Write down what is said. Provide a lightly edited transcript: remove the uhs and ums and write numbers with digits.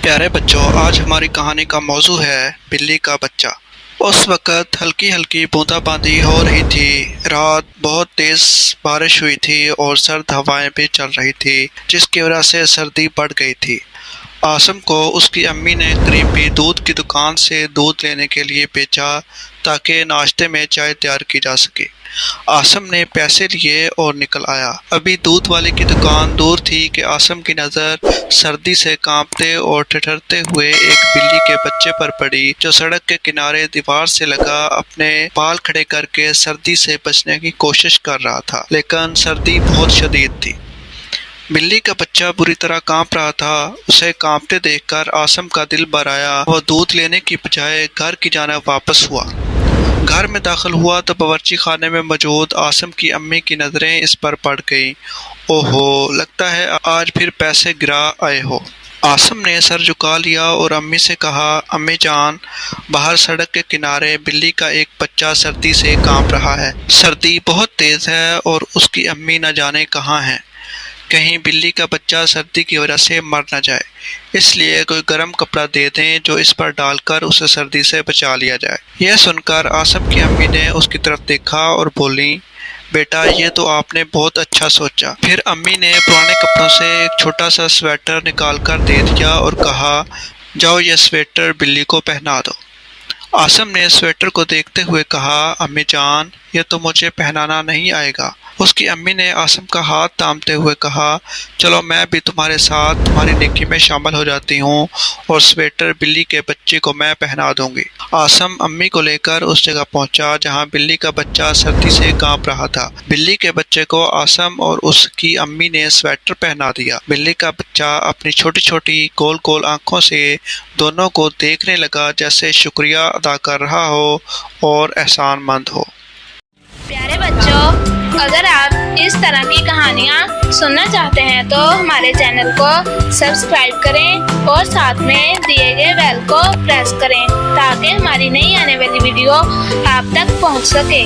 प्यारे बच्चों, आज हमारी कहानी का मौजू है बिल्ली का बच्चा। उस वक़्त हल्की हल्की बूंदाबांदी हो रही थी। रात बहुत तेज़ बारिश हुई थी और सर्द हवाएं भी चल रही थी, जिसकी वजह से सर्दी बढ़ गई थी। आसम को उसकी अम्मी ने करीबी दूध की दुकान से दूध लेने के लिए भेजा ताकि नाश्ते में चाय तैयार की जा सके। आसम ने पैसे लिए और निकल आया। अभी दूध वाले की दुकान दूर थी कि आसम की नज़र सर्दी से कांपते और ठिठुरते हुए एक बिल्ली के बच्चे पर पड़ी, जो सड़क के किनारे दीवार से लगा अपने बाल खड़े करके सर्दी से बचने की कोशिश कर रहा था, लेकिन सर्दी बहुत शदीद थी। बिल्ली का बच्चा बुरी तरह कांप रहा था। उसे कांपते देखकर आसम का दिल भर आया। वह दूध लेने की बजाय घर की जानिब वापस हुआ। घर में दाखिल हुआ तो बावर्ची खाने में मौजूद आसम की अम्मी की नज़रें इस पर पड़ गईं। ओहो, लगता है आज फिर पैसे गिरा आए हो। आसम ने सर झुका लिया और अम्मी से कहा, अम्मी जान, बाहर सड़क के किनारे बिल्ली का एक बच्चा सर्दी से कांप रहा है। सर्दी बहुत तेज़ है और उसकी अम्मी न जाने कहाँ है। कहीं बिल्ली का बच्चा सर्दी की वजह से मर न जाए, इसलिए कोई गर्म कपड़ा दे दें जो इस पर डालकर उसे सर्दी से बचा लिया जाए। यह सुनकर आसम की अम्मी ने उसकी तरफ देखा और बोली, बेटा, ये तो आपने बहुत अच्छा सोचा। फिर अम्मी ने पुराने कपड़ों से एक छोटा सा स्वेटर निकाल कर दे दिया और कहा, जाओ ये स्वेटर बिल्ली को पहना दो। आसम ने स्वेटर को देखते हुए कहा, अम्मी जान, ये तो मुझे पहनाना नहीं आएगा। उसकी अम्मी ने आसम का हाथ थामते हुए कहा, चलो मैं भी तुम्हारे साथ तुम्हारी नेकी में शामिल हो जाती हूँ और स्वेटर बिल्ली के बच्चे को मैं पहना दूंगी। आसम अम्मी को लेकर उस जगह पहुंचा जहां बिल्ली का बच्चा सर्दी से कांप रहा था। बिल्ली के बच्चे को आसम और उसकी अम्मी ने स्वेटर पहना दिया। बिल्ली का बच्चा अपनी छोटी छोटी गोल गोल आंखों से दोनों को देखने लगा, जैसे शुक्रिया अदा कर रहा हो और एहसानमंद हो। प्यारे बच्चों, अगर आप इस तरह की कहानियाँ सुनना चाहते हैं तो हमारे चैनल को सब्सक्राइब करें और साथ में दिए गए बेल को प्रेस करें ताकि हमारी नई आने वाली वीडियो आप तक पहुंच सके।